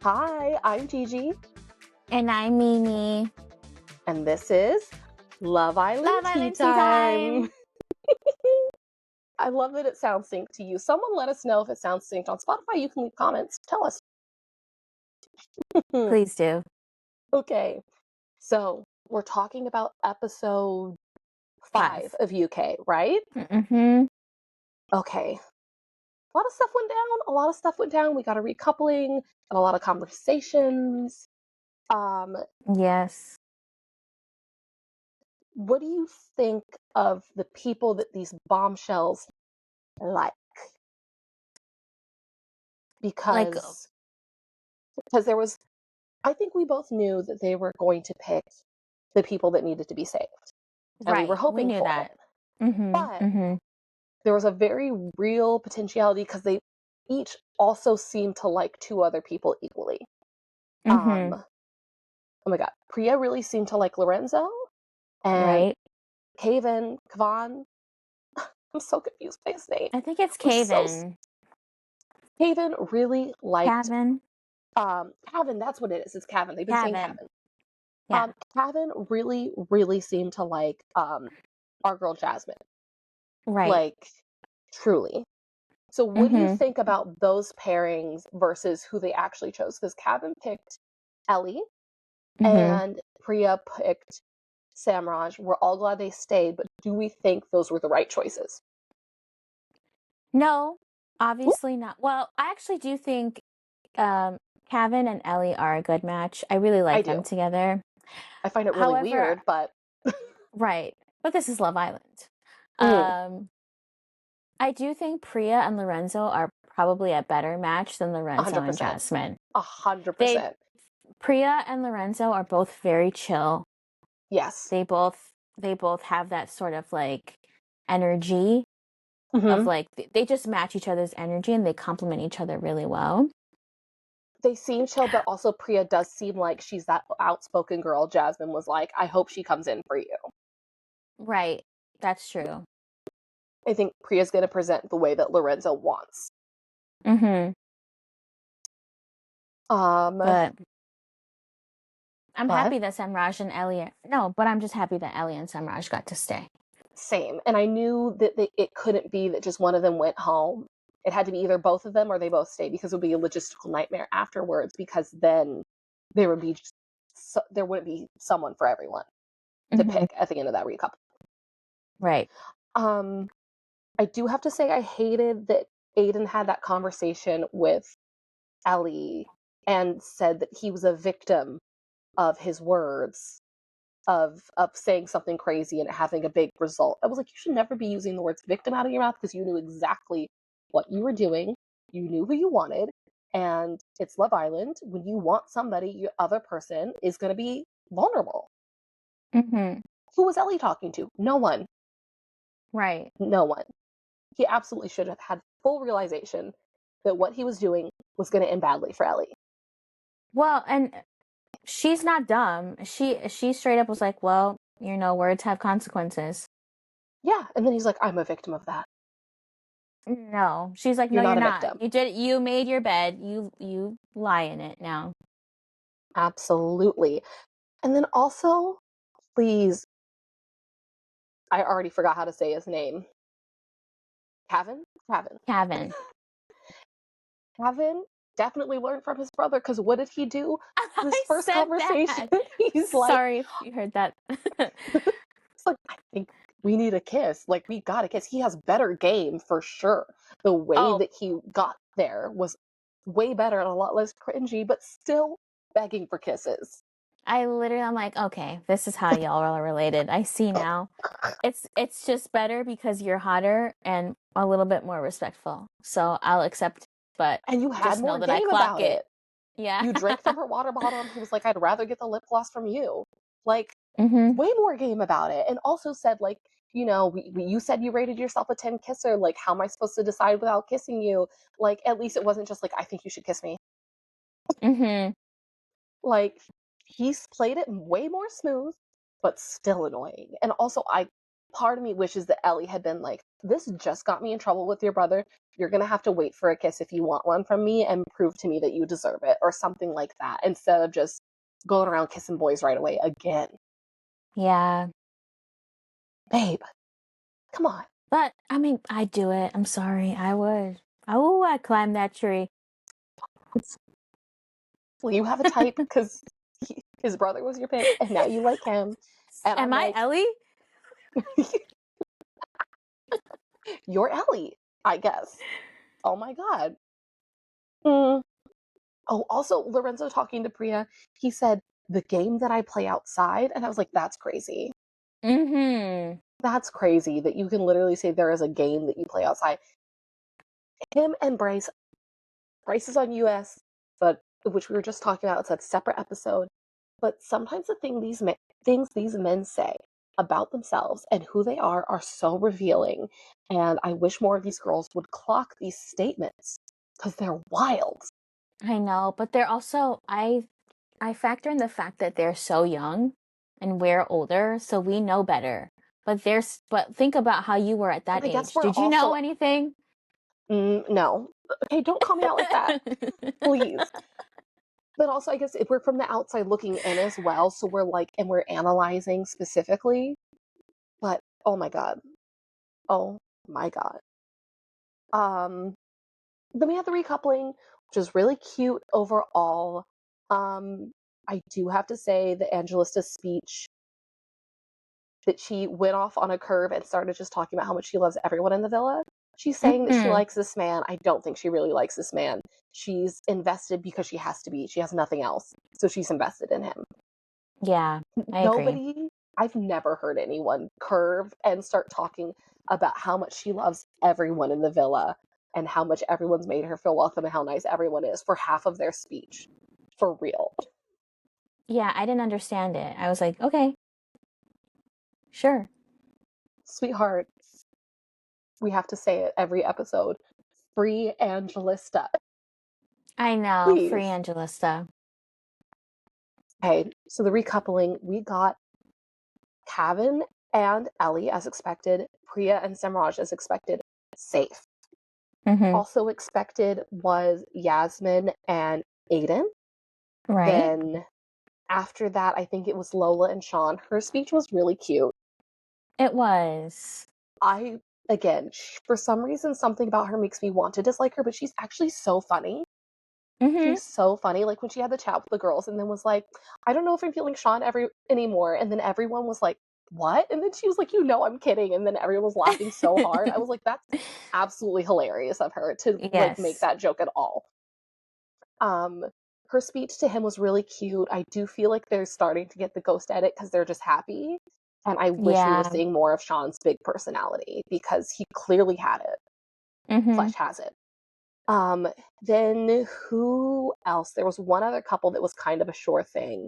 Hi, I'm Gigi, And I'm Mimi. and this is Love Island Love Tea Island Tea Time. Time. I love that it sounds synced to you. Someone let us know if it sounds synced on Spotify. You can leave comments. Tell us. Please do. Okay, so we're talking about episode 5 of UK, right? Mm-hmm. Okay. A lot of stuff went down. A lot of stuff went down. We got a recoupling and a lot of conversations. Yes. What do you think of the people that these bombshells like? Because there was, I think we both knew that they were going to pick the people that needed to be saved, and we were hoping knew for that. it. Mm-hmm. But Mm-hmm. there was a very real potentiality because they each also seemed to like 2 other people equally. Mm-hmm. Oh my god, Priya really seemed to like Lorenzo, and Right. Kavan, I'm so confused by his name. I think it's I'm so Kavan. Kavan really liked Kavan. Cavan, that's what it is. It's Cavan. They've been saying Kavan. Cavan. Yeah. Cavan really, really seemed to like our girl Yasmin. Right. Like, truly. So what do you think about those pairings versus who they actually chose? Because Cavan picked Ellie and Priya picked Samraj. We're all glad they stayed, but do we think those were the right choices? No, obviously not. Well, I actually do think Kavan and Ellie are a good match. I really like them together. I find it really weird, but right. But this is Love Island. I do think Priya and Lorenzo are probably a better match than Lorenzo 100%. and Yasmin. 100%. Priya and Lorenzo are both very chill. Yes. They both have that sort of like energy of like they just match each other's energy and they complement each other really well. They seem chill, but also Priya does seem like she's that outspoken girl Yasmin was like, I hope she comes in for you. Right. That's true. I think Priya's going to present the way that Lorenzo wants. But I'm happy that Samraj and Ellie... No, but I'm just happy that Ellie and Samraj got to stay. Same. And I knew that it couldn't be that just one of them went home. It had to be either both of them or they both stayed, because it would be a logistical nightmare afterwards, because then there wouldn't be someone for everyone to pick at the end of that recouple. Right. I do have to say I hated that Aiden had that conversation with Ellie and said that he was a victim of his words, of saying something crazy and having a big result. I was like, you should never be using the words victim out of your mouth, because you knew exactly what you were doing. You knew who you wanted, and it's Love Island. When you want somebody, your other person is going to be vulnerable. Who was Ellie talking to? No one. Right. No one. He absolutely should have had full realization that what he was doing was going to end badly for Ellie. Well, and she's not dumb. She straight up was like, well, words have consequences. Yeah, and then he's like, I'm a victim of that. No. She's like, no, you're not. You made your bed. You lie in it now. Absolutely. And then also, please, I already forgot how to say his name. Cavan definitely learned from his brother, because what did he do? This first conversation, he's like, sorry if you heard that. It's like, I think we need a kiss. Like, we got a kiss. He has better game for sure. The way that he got there was way better and a lot less cringy, but still begging for kisses. I'm like, okay, this is how y'all are related. I see now. It's just better because you're hotter and a little bit more respectful. So I'll accept, but and you had just more know that I game clock about it. Yeah. You drank from her water bottle, and he was like, I'd rather get the lip gloss from you. Like, Mm-hmm. way more game about it. And also said, like, you said you rated yourself a 10 kisser. Like, how am I supposed to decide without kissing you? Like, at least it wasn't just like, I think you should kiss me. Mm-hmm. Like, he's played it way more smooth, but still annoying. And also, part of me wishes that Ellie had been like, this just got me in trouble with your brother. you're going to have to wait for a kiss if you want one from me and prove to me that you deserve it or something like that instead of just going around kissing boys right away again. Yeah. Babe, come on. But, I mean, I'd do it. I'm sorry. I would. Oh, I'd climb that tree. Well, you have a type because his brother was your pick and now you like him. And Am I'm I like, Ellie? you're Ellie, I guess. Oh my God. Mm. Oh, also, Lorenzo talking to Priya, he said, the game that I play outside. And I was like, that's crazy. Mm-hmm. That's crazy that you can literally say there is a game that you play outside. Him and Bryce is on US, but which we were just talking about, it's a separate episode. But sometimes the things these men say about themselves and who they are so revealing. And I wish more of these girls would clock these statements because they're wild. I know, but they're also, I factor in the fact that they're so young and we're older, so we know better. But think about how you were at And that I guess age. we're Did you know also, anything? no. Okay, don't call me out like that, please. But also, I guess if we're from the outside looking in as well, so we're like, and we're analyzing specifically. But oh my God. Oh my God. Then we had the recoupling, which is really cute overall. I do have to say the Angelista speech that she went off on a curve and started just talking about how much she loves everyone in the villa. She's saying that she Mm-hmm. likes this man. I don't think she really likes this man. She's invested because she has to be. She has nothing else. So she's invested in him. Yeah, I agree. I've never heard anyone curve and start talking about how much she loves everyone in the villa and how much everyone's made her feel welcome and how nice everyone is for half of their speech. For real. Yeah, I didn't understand it. I was like, okay, sure. Sweetheart, we have to say it every episode. Free Angelista. I know, free Please. Angelista. Okay, so the recoupling, we got Kevin and Ellie as expected, Priya and Samraj as expected, safe. Mm-hmm. Also expected was Yasmin and Aiden. Right? Then after that, I think it was Lola and Sean. Her speech was really cute. It was. Again, for some reason, something about her makes me want to dislike her, but she's actually so funny. Mm-hmm. She's so funny. Like when she had the chat with the girls and then was like, I don't know if I'm feeling Sean anymore. And then everyone was like, what? And then she was like, I'm kidding. And then everyone was laughing so hard. I was like, that's absolutely hilarious of her to like make Yes. that joke at all. Her speech to him was really cute. I do feel like they're starting to get the ghost edit because they're just happy. And I wish we were Yeah. seeing more of Sean's big personality because he clearly had it. Mm-hmm. Flesh has it. Then who else? There was one other couple that was kind of a sure thing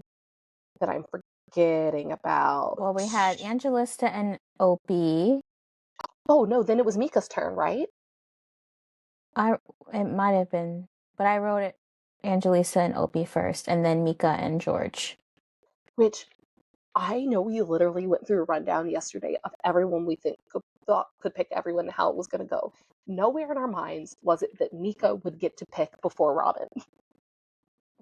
that I'm forgetting about. Well, we had Angelista and Opie. Oh no, then it was Mika's turn, right? It might have been, but I wrote it Angelisa and Opie first, and then Micah and George. Which I know we literally went through a rundown yesterday of everyone we thought could pick everyone and how it was going to go. Nowhere in our minds was it that Mika would get to pick before Robyn.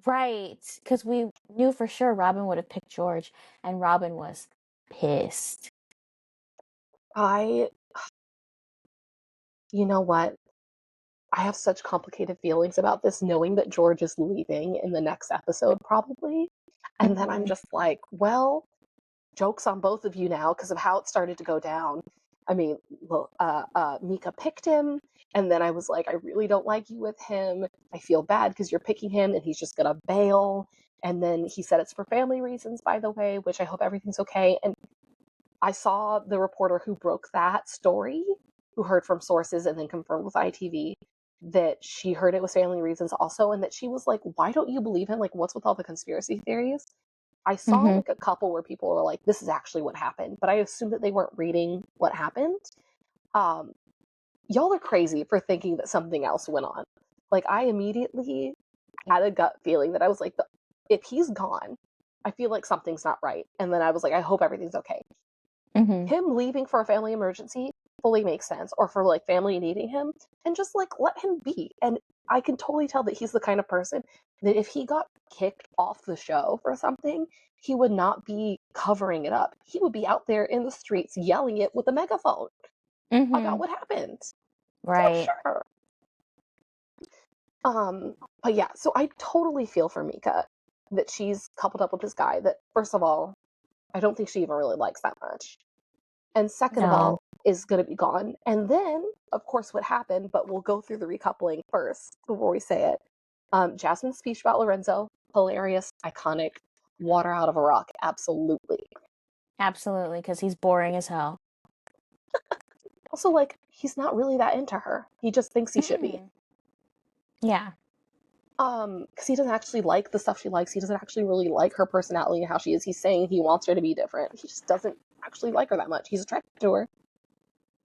Right, because we knew for sure Robyn would have picked George, and Robyn was pissed. You know what? I have such complicated feelings about this, knowing that George is leaving in the next episode, probably. And then I'm just like, well, joke's on both of you now because of how it started to go down. I mean, Mika picked him, and then I was like, I really don't like you with him. I feel bad because you're picking him, and he's just gonna bail. And then he said it's for family reasons, by the way, which I hope everything's okay. And I saw the reporter who broke that story, who heard from sources and then confirmed with ITV that she heard it was family reasons also, and that she was like, why don't you believe him? Like, what's with all the conspiracy theories? I saw like a couple where people were like, this is actually what happened, but I assumed that they weren't reading what happened. Y'all are crazy for thinking that something else went on. Like, I immediately had a gut feeling that I was like, if he's gone, I feel like something's not right. And then I was like, I hope everything's okay. Him leaving for a family emergency, fully makes sense, or for like family needing him, and just like let him be. And I can totally tell that he's the kind of person that if he got kicked off the show for something, he would not be covering it up. He would be out there in the streets yelling it with a megaphone about what happened. For Right. sure. But yeah, so I totally feel for Micah that she's coupled up with this guy that, first of all, I don't think she even really likes that much. And second of No. all, is going to be gone. And then, of course, what happened, but we'll go through the recoupling first before we say it. Jasmine's speech about Lorenzo, hilarious, iconic, water out of a rock, absolutely. Absolutely, because he's boring as hell. Also, like, he's not really that into her. He just thinks he should be. Yeah. Because he doesn't actually like the stuff she likes. He doesn't actually really like her personality and how she is. He's saying he wants her to be different. He just doesn't actually like her that much. He's attracted to her,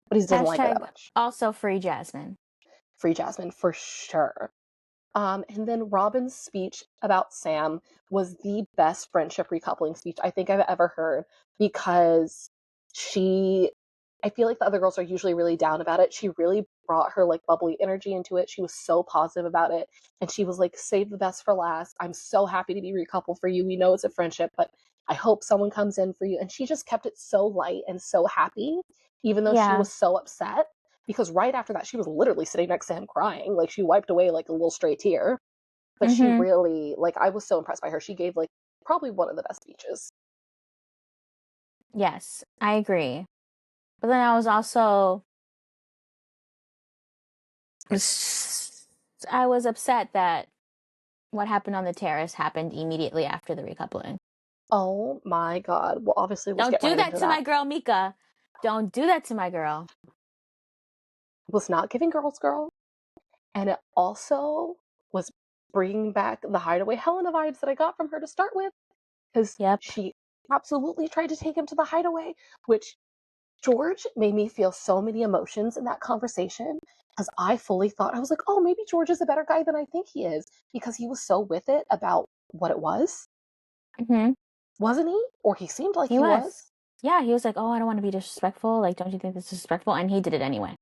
but he doesn't like her that much. Also free Jasmine. Free Jasmine, for sure. And then Robyn's speech about Sam was the best friendship recoupling speech I think I've ever heard, because I feel like the other girls are usually really down about it. She really brought her like bubbly energy into it. She was so positive about it. And she was like, save the best for last. I'm so happy to be recoupled for you. We know it's a friendship, but I hope someone comes in for you. And she just kept it so light and so happy, even though she was so upset. Because right after that, she was literally sitting next to him crying. Like, she wiped away like a little stray tear. But she really, like, I was so impressed by her. She gave like probably one of the best speeches. Yes, I agree. But then I was also I was upset that what happened on the terrace happened immediately after the recoupling. Oh my god. Well, obviously, let's Don't get do right that into to that. my girl, Micah. Don't do that to my girl. Was not giving girl. And it also was bringing back the Hideaway Helena vibes that I got from her to start with. Because she absolutely tried to take him to the Hideaway, which George made me feel so many emotions in that conversation, because I fully thought, I was like, oh, maybe George is a better guy than I think he is, because he was so with it about what it was. Wasn't he? Or he seemed like he was. Yeah, he was like, oh, I don't want to be disrespectful. Like, don't you think this is disrespectful? And he did it anyway.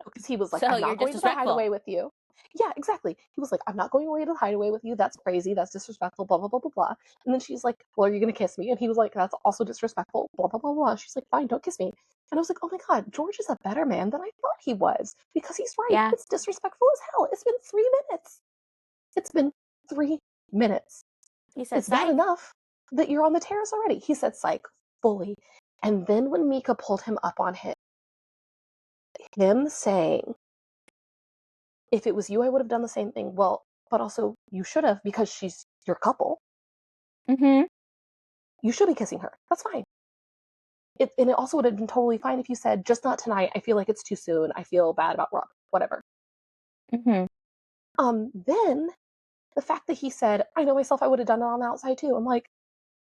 Because he was like, So I'm you're not going to the disrespectful. Hideaway with you. Yeah, exactly. He was like, I'm not going away to the Hideaway with you. That's crazy. That's disrespectful. Blah, blah, blah, blah, blah. And then she's like, well, are you going to kiss me? And he was like, that's also disrespectful. Blah, blah, blah, blah. She's like, fine, don't kiss me. And I was like, oh my God, George is a better man than I thought he was. Because he's right. Yeah. It's disrespectful as hell. It's been 3 minutes. It's been 3 minutes. He said, It's bad psych. enough that you're on the terrace already. He said, psych, fully. And then when Micah pulled him up on him saying, if it was you, I would have done the same thing. Well, but also you should have, because she's your couple. You should be kissing her. That's fine. And it also would have been totally fine if you said, just not tonight. I feel like it's too soon. I feel bad about Rob. Whatever. Then the fact that he said, I know myself, I would have done it on the outside too. I'm like,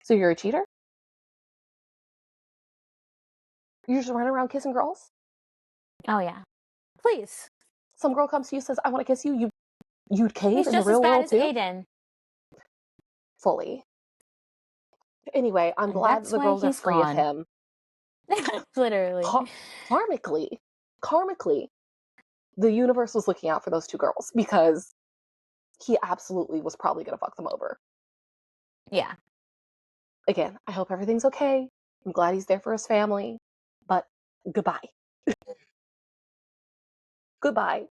so you're a cheater? You just run around kissing girls? Oh, yeah. Please. Some girl comes to you, says, I want to kiss you. You'd cave He's in the just as real bad world as too? Aiden. Fully. Anyway, I'm And glad that's the why girls are he's free of gone. him. Literally. Karmically, the universe was looking out for those two girls, because he absolutely was probably going to fuck them over. Yeah. Again, I hope everything's okay. I'm glad he's there for his family, but goodbye. Goodbye.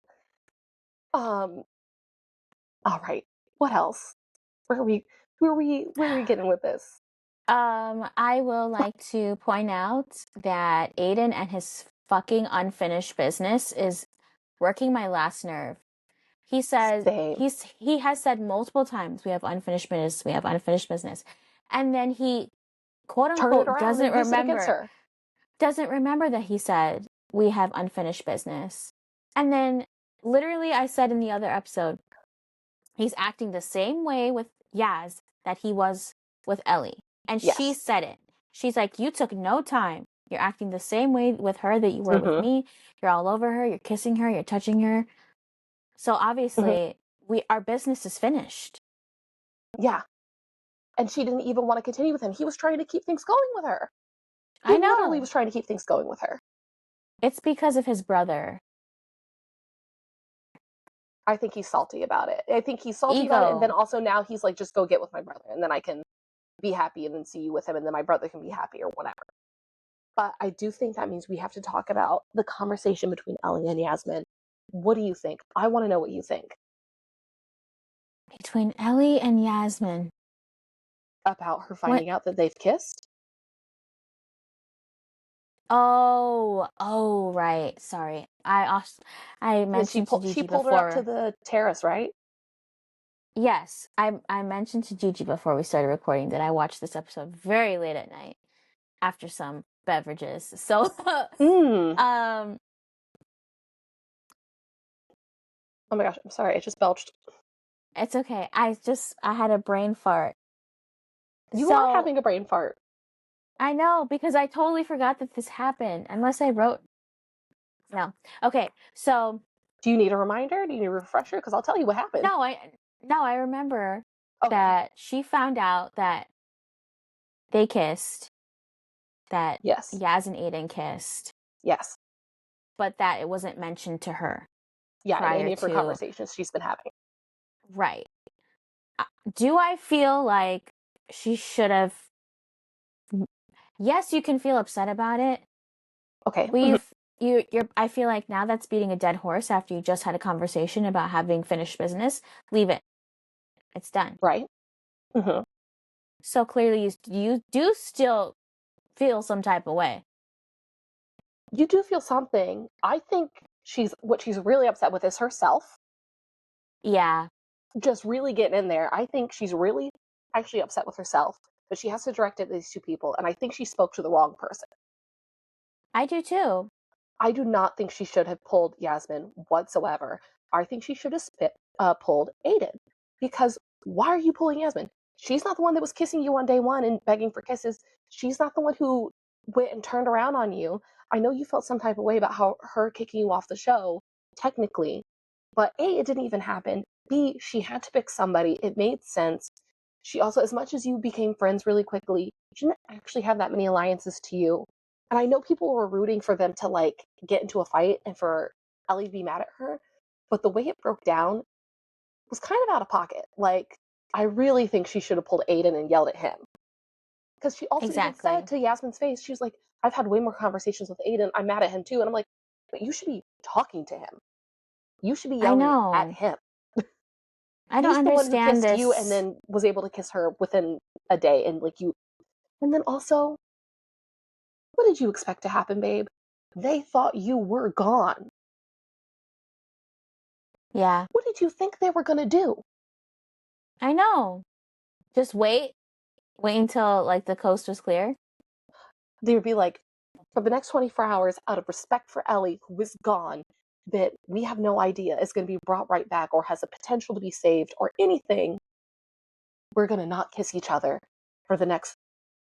All right. What else? Where are we getting with this? I will like to point out that Aiden and his fucking unfinished business is working my last nerve. He says Same. he has said multiple times, we have unfinished business. And then he quote Turn it unquote around and use it against her. doesn't remember that he said we have unfinished business. And then literally I said in the other episode, he's acting the same way with Yaz that he was with Ellie. And she Yes. said it. She's like, you took no time. You're acting the same way with her that you were with me. You're all over her. You're kissing her. You're touching her. So obviously, our business is finished. Yeah. And she didn't even want to continue with him. He was trying to keep things going with her. He I literally know. was trying to keep things going with her. It's because of his brother. I think he's salty about it. I think he's salty about it, and then Ego. also now he's like, just go get with my brother, and then I can be happy and then see you with him, and then my brother can be happy or whatever. But I do think that means we have to talk about the conversation between Ellie and Yasmin. What do you think? I want to know what you think Between Ellie and Yasmin. about her What? finding out that they've kissed. Oh, right. Sorry. I And mentioned to she Gigi pulled her out to before. the terrace, right? Yes, I mentioned to Gigi before we started recording that I watched this episode very late at night after some beverages. So, Mm. um, Oh my gosh, I'm sorry, I just belched. it's okay. I had a brain fart. You are So, having a brain fart. I know because I totally forgot that this happened unless I wrote. No. Okay. So, Do you need a reminder? Do you need a refresher? Because I'll tell you what happened. no, I remember Okay. that she found out that they kissed, that Yes. Yaz and Aiden kissed, Yes. but that it wasn't mentioned to her Yeah, in prior any of her to. conversations she's been having. Right. Do I feel like she should have? Yes, you can feel upset about it. Okay. You're. I feel like now that's beating a dead horse after you just had a conversation about having finished business. Leave it. It's done. Right. Mm-hmm. So clearly, you do still feel some type of way. You do feel something. I think what she's really upset with is herself. Yeah, Just really getting in there. I think she's really actually upset with herself, but she has to direct it at these two people, and I think she spoke to the wrong person. I do too. I do not think she should have pulled Yasmin whatsoever. I think she should have pulled Aiden. Because why are you pulling Yasmin? She's not the one that was kissing you on day one and begging for kisses. She's not the one who went and turned around on you. I know you felt some type of way about how her kicking you off the show, technically, but A, it didn't even happen. B, she had to pick somebody. It made sense. She also, as much as you became friends really quickly, she didn't actually have that many alliances to you. And I know people were rooting for them to like get into a fight and for Ellie to be mad at her, but the way it broke down was kind of out of pocket. Like, I really think she should have pulled Aiden and yelled at him. Because she also even said Exactly. to Yasmin's face, she was like, I've had way more conversations with Aiden. I'm mad at him too. And I'm like, but you should be talking to him. You should be I yelling at know. him. I don't He's the one who understand kissed you and this. then was able to kiss her within a day. And like you, and then also, what did you expect to happen, babe? They thought you were gone. Yeah, What did you think they were going to do? I know. Just wait. Wait until like the coast was clear. They would be like, for the next 24 hours, out of respect for Ellie, who is gone, that we have no idea is going to be brought right back or has a potential to be saved or anything, we're going to not kiss each other for the next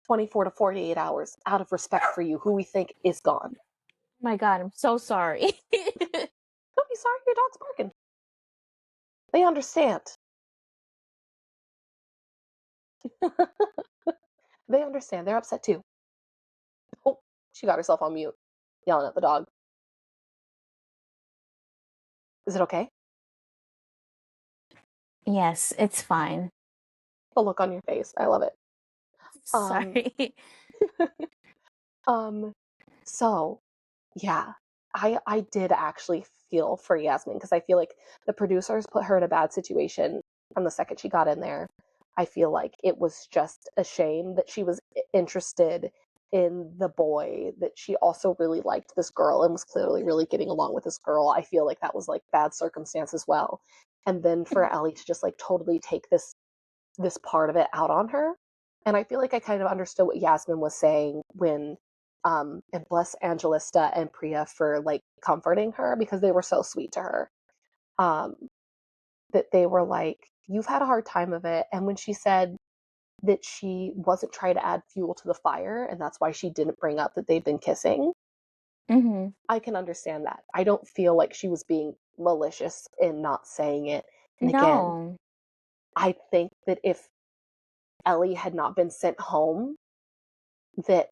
24 to 48 hours out of respect for you, who we think is gone. My God, I'm so sorry. Don't be sorry, your dog's barking. They understand. They understand. They're upset too. Oh, she got herself on mute, yelling at the dog. Is it okay? Yes, it's fine. The look on your face. I love it. Um, Sorry. um, so yeah, I did actually feel for Yasmin because I feel like the producers put her in a bad situation from the second she got in there. I feel like it was just a shame that she was interested in the boy, that she also really liked this girl and was clearly really getting along with this girl. I feel like that was like bad circumstance as well. And then for Ellie to just like totally take this part of it out on her. And I feel like I kind of understood what Yasmin was saying when and bless Angelista and Priya for like comforting her because they were so sweet to her. Um that they were like, you've had a hard time of it. And when she said that she wasn't trying to add fuel to the fire and that's why she didn't bring up that they've been kissing, Mm-hmm. I can understand that. I don't feel like she was being malicious in not saying it. And again, No. I think that if Ellie had not been sent home, that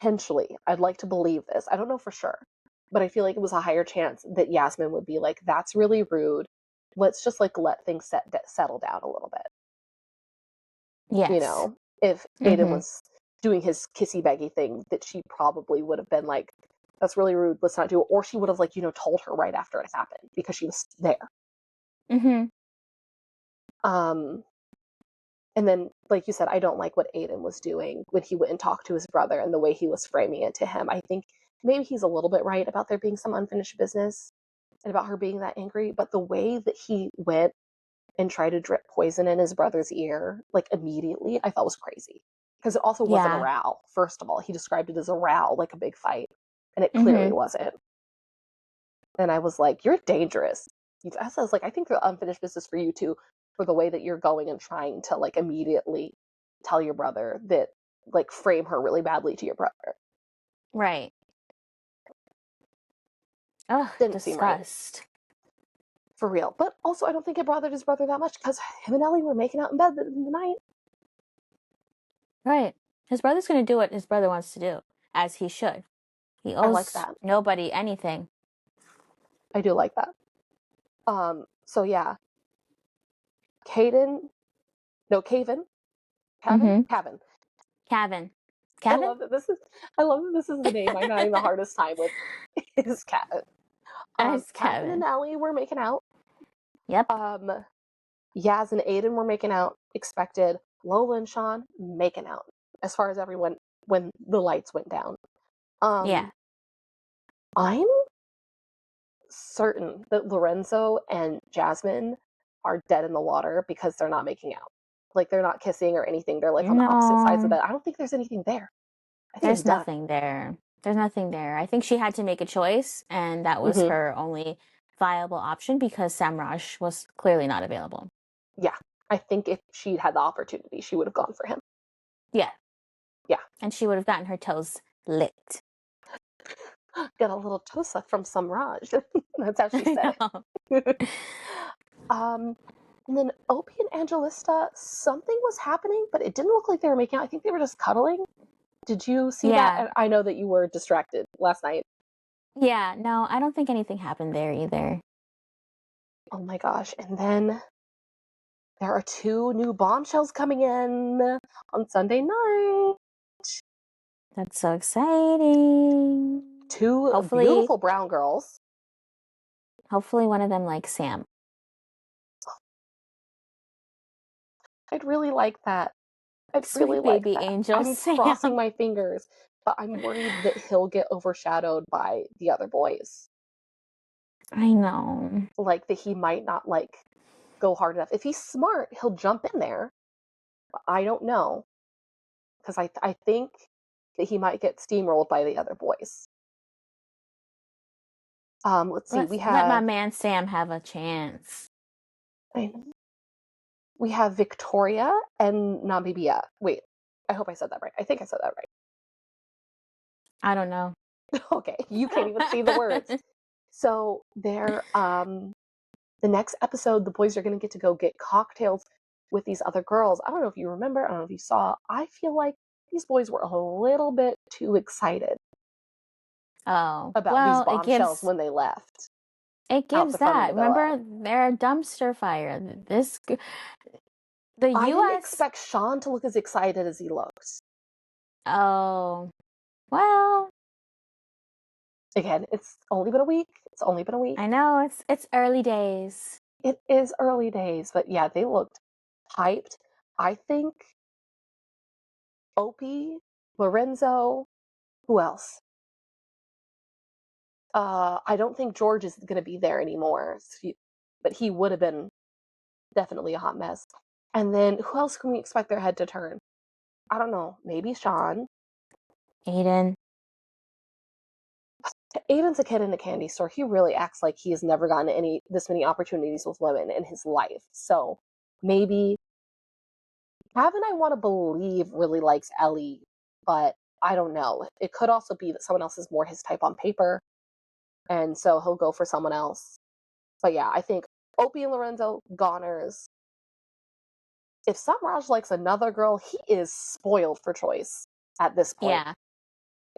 potentially, I'd like to believe this. I don't know for sure, but I feel like it was a higher chance that Yasmin would be like, "That's really rude. Let's just like let things settle down a little bit." You Yes. know, if Aiden Mm-hmm. was doing his kissy baggy thing, that she probably would have been like, "That's really rude. Let's not do it." Or she would have like, told her right after it happened because she was there. Mm-hmm. Um, and then, like you said, I don't like what Aiden was doing when he went and talked to his brother and the way he was framing it to him. I think maybe he's a little bit right about there being some unfinished business and about her being that angry, but the way that he went and tried to drip poison in his brother's ear, like immediately, I thought was crazy. Because it also wasn't a Yeah. row, first of all. He described it as a row, like a big fight, and it clearly Mm-hmm. wasn't. And I was like, "You're dangerous." I was like, "I think the unfinished business for you too, for the way that you're going and trying to like immediately tell your brother that, like, frame her really badly to your brother. Right. Ugh, Didn't seem right, disgust. for real. But also, I don't think it bothered his brother that much because him and Ellie were making out in bed in the night. Right. His brother's gonna do what his brother wants to do, as he should. He I like owes that. nobody anything. I do like that. So yeah, Caden, no, Caven, Cavan, Mm-hmm. Cavan. Kevin. I Kevin? love that this is, I love that this is the name I'm having the hardest time with. Is Cavan. It's Cavan and Kevin. Ellie were making out. Yep. Yaz and Aiden were making out. Expected. Lola and Sean making out. As far as everyone, when the lights went down. Yeah. I'm certain that Lorenzo and Jasmine are dead in the water because they're not making out. Like, they're not kissing or anything. They're like on the opposite sides of No, that. I don't think there's anything there. I think it's there's done. nothing there. There's nothing there. I think she had to make a choice, and that was Mm-hmm. her only viable option because Samraj was clearly not available. Yeah. I think if she'd had the opportunity, she would have gone for him. Yeah. Yeah. And she would have gotten her toes licked. Got a little tosa from Samraj. That's how she I said know. it. And then Opie and Angelista, something was happening, but it didn't look like they were making out. I think they were just cuddling. Did you see that? Yeah. I know that you were distracted last night. Yeah. No, I don't think anything happened there either. Oh my gosh. And then there are 2 new bombshells coming in on Sunday night. That's so exciting. 2 Hopefully, beautiful brown girls. hopefully one of them likes Sam. I'd really like that. I'd really Sweet like baby that. angel I'm Sam. crossing my fingers, but I'm worried that he'll get overshadowed by the other boys. I know. Like, that he might not, like, go hard enough. If he's smart, he'll jump in there. But I don't know, because I think that he might get steamrolled by the other boys. Let's see. Let my man Sam have a chance. We have Victoria and Namibia. Wait, I hope I said that right. I think I said that I don't know. right. Okay, you can't even see the words. So they're the next episode, the boys are going to get to go get cocktails with these other girls. I don't know if you remember. I don't know if you saw. I feel like these boys were a little bit too excited Oh, about these well, bombshells when they left it out gives the front of the that. villa. Remember, they're a dumpster fire. The I didn't U.S. expect Sean to look as excited as he looked. Oh, well, Again, it's only been a week. It's only been a week. I know it's early days. It is early days, but yeah, they looked hyped. I think Opie, Lorenzo, who else? I don't think George is going to be there anymore, but he would have been definitely a hot mess. And then who else can we expect their head to turn? I don't know. Maybe Sean. Aiden. Aiden's a kid in a candy store. He really acts like he has never gotten this many opportunities with women in his life. So maybe Gavin, I want to believe, really likes Ellie, but I don't know. It could also be that someone else is more his type on paper, and so he'll go for someone else. But yeah, I think Opie and Lorenzo, goners. If Samraj likes another girl, he is spoiled for choice at this point. Yeah.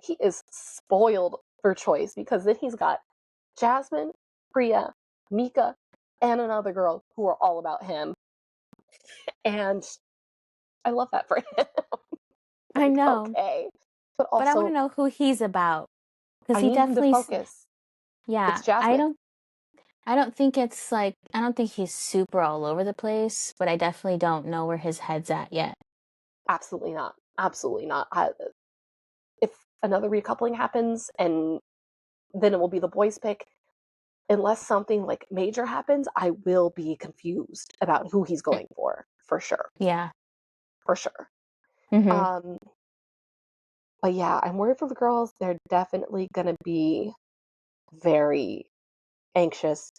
he is spoiled for choice because then he's got Yasmin, Priya, Micah, and another girl who are all about him. And I love that for him. I Like, know, okay. But but I want also, to know who he's about because I he need him to definitely, focus. yeah. It's Yasmin. I don't think it's like I don't think he's super all over the place, but I definitely don't know where his head's at yet. Absolutely not. Absolutely not. If another recoupling happens, and then it will be the boys' pick, unless something like major happens, I will be confused about who he's going for sure. Yeah. For sure. Mhm. Um, but yeah, I'm worried for the girls. They're definitely going to be very anxious.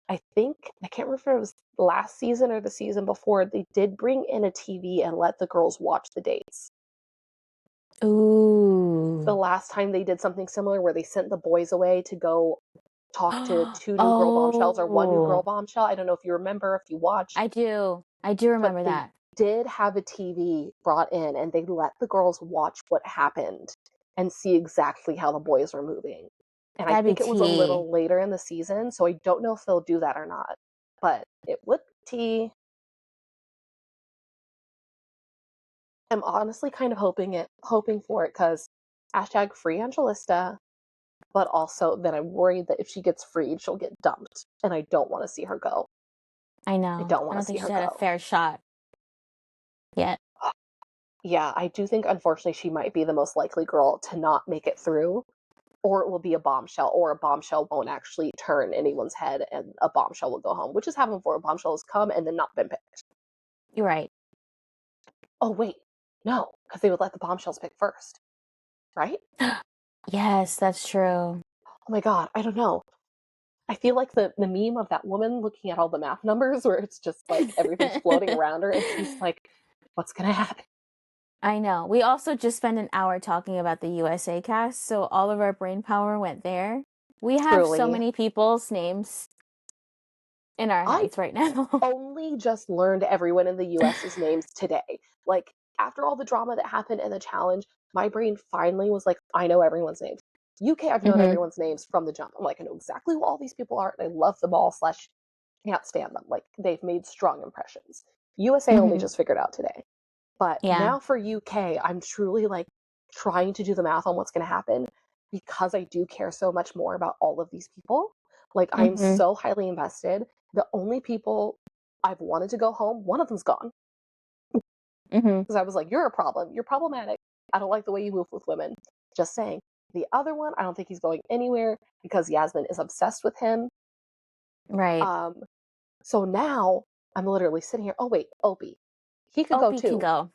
I think, I can't remember if it was last season or the season before, they did bring in a TV and let the girls watch the dates. The Ooh. last time they did something similar where they sent the boys away to go talk to two new girl bombshells or one new girl Oh, bombshell. I don't know if you remember, if you watched, I do. I do but remember they that. did have a TV brought in and they let the girls watch what happened and see exactly how the boys were moving. And I That'd be think it was a tea. little later in the season, so I don't know if they'll do that or not. But it would be tea. I'm honestly kind of hoping for it because hashtag free Angelista, but also then I'm worried that if she gets freed, she'll get dumped. And I don't want to see her go. I I know. don't I want to don't see think she's her had a go. fair shot yet. Yeah, I do think unfortunately she might be the most likely girl to not make it through, or it will be a bombshell, or a bombshell won't actually turn anyone's head and a bombshell will go home, which has happened before. Bombshells come and then not been picked. You're right. Oh, wait, no, because they would let the bombshells pick first, right? Yes, that's true. Oh my god, I don't know. I feel like the meme of that woman looking at all the math numbers where it's just like everything's floating around her and she's like, what's gonna happen? I know. We also just spent an hour talking about the USA cast, so all of our brain power went there. We have so Truly. many people's names in our I heads right now. only just learned everyone in the US's names today. Like, after all the drama that happened in the challenge, my brain finally was like, I know everyone's names. UK, I've known Mhm. everyone's names from the jump. I'm like, I know exactly who all these people are, and I love them all, slash, can't stand them. Like, they've made strong impressions. USA only Mhm. just figured out today. But Yeah. now for UK, I'm truly like trying to do the math on what's going to happen because I do care so much more about all of these people. Like, I'm Mhm. so highly invested. The only people I've wanted to go home, one of them's gone. Mhm. Because I was like, you're a problem. You're problematic. I don't like the way you move with women. Just saying. The other one, I don't think he's going anywhere because Yasmin is obsessed with him. Right. Um, so now I'm literally sitting here. Oh, wait, Opie. He could go Opie can too. go.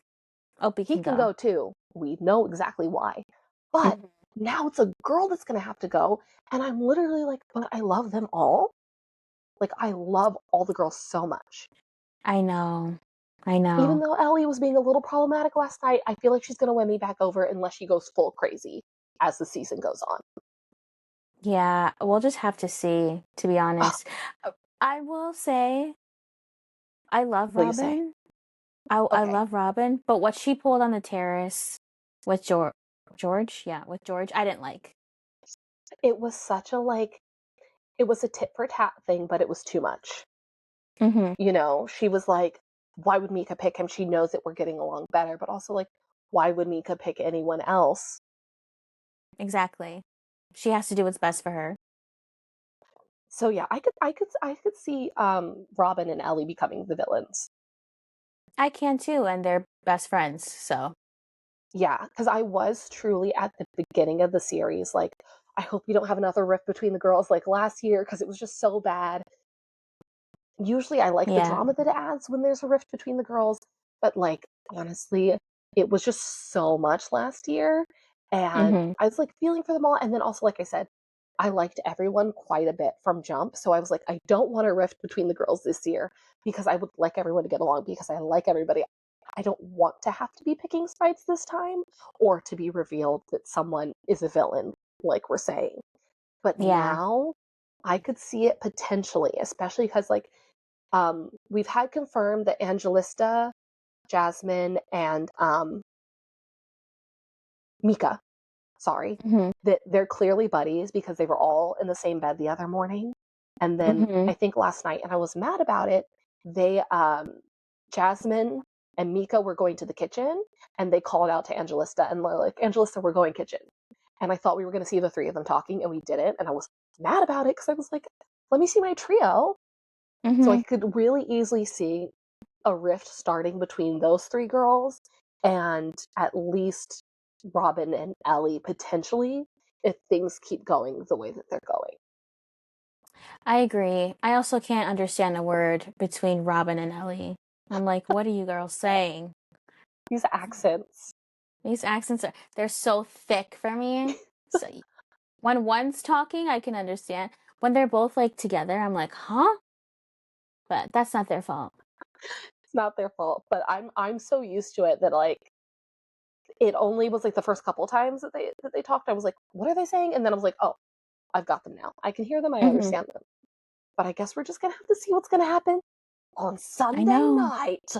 Opie He can can go. go too. We know exactly why. But Mhm. now it's a girl that's going to have to go. And I'm literally like, but I love them all. Like, I love all the girls so much. I know. I Even know. though Ellie was being a little problematic last night, I feel like she's going to win me back over unless she goes full crazy as the season goes on. Yeah, we'll just have to see, to be Oh, honest. I will say I love what do you say? Robyn. I Okay. love Robyn, but what she pulled on the terrace with George, yeah, with George, I didn't like. It was such a like, it was a tit for tat thing, but it was too much. Mhm. She was like, why would Mika pick him? She knows that we're getting along better, but also like, why would Mika pick anyone else? Exactly. She has to do what's best for her. So yeah, I could see Robyn and Ellie becoming the villains. I can too, and they're best friends, so. Yeah, because I was truly at the beginning of the series like, I hope we don't have another rift between the girls like last year because it was just so bad. Usually I like the Yeah. drama that it adds when there's a rift between the girls, but like honestly, it was just so much last year and Mhm. I was like feeling for them all and then also like I said, I liked everyone quite a bit from jump, so I was like I don't want a rift between the girls this year because I would like everyone to get along because I like everybody. I don't want to have to be picking sides this time or to be revealed that someone is a villain like we're saying. But Yeah. now I could see it potentially, especially because like we've had confirmed that Angelista, Yasmin, and Mika. sorry, Mm-hmm. that they're clearly buddies because they were all in the same bed the other morning. And then Mm-hmm. I think last night, and I was mad about it, they, Jasmine and Micah were going to the kitchen and they called out to Angelista and were like, Angelista, we're going kitchen. And I thought we were going to see the three of them talking and we didn't. And I was mad about it because I was like, let me see my trio. Mm-hmm. So I could really easily see a rift starting between those three girls and at least Robyn and Ellie potentially if things keep going the way that they're going. I agree. I also can't understand a word between Robyn and Ellie. I'm like, what are you girls saying? These accents. These accents they're so thick for me. So when one's talking, I can understand. When they're both like together, I'm like, huh? But that's not their fault. It's not their fault, but I'm so used to it that like it only was like the first couple times that they talked. I was like, what are they saying? And then I was like, oh, I've got them now. I can hear them. I understand them. But I guess we're just gonna have to see what's gonna happen on I Sunday know. night.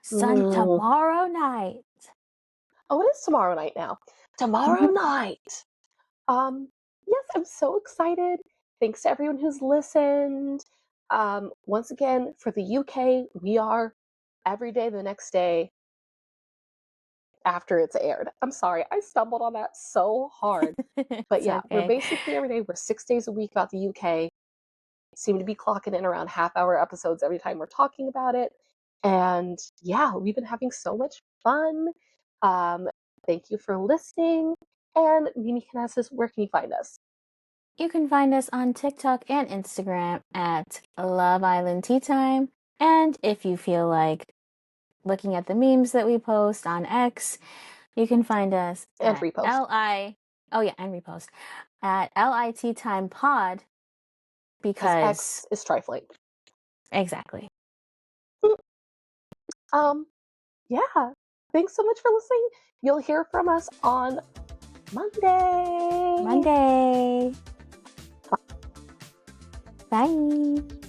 Tomorrow night. Oh, it is tomorrow night now. Tomorrow night. Yes, I'm so excited. Thanks to everyone who's listened. Once again, for the UK, we are every day the next day after it's aired. I'm sorry, I stumbled on that so hard. But It's yeah, we're okay. basically every day. We're 6 days a week about the UK. Seem to be clocking in around half-hour episodes every time we're talking about it. And yeah, we've been having so much fun. Um, Thank you for listening. And Mimi can ask us, where can you find us? You can find us on TikTok and Instagram at Love Island Tea Time. And if you feel like looking at the memes that we post on X, you can find us And at repost. and repost at LIT Time Pod Because because X is trifling. exactly. Yeah. Thanks so much for listening. You'll hear from us on Monday. Monday. Bye.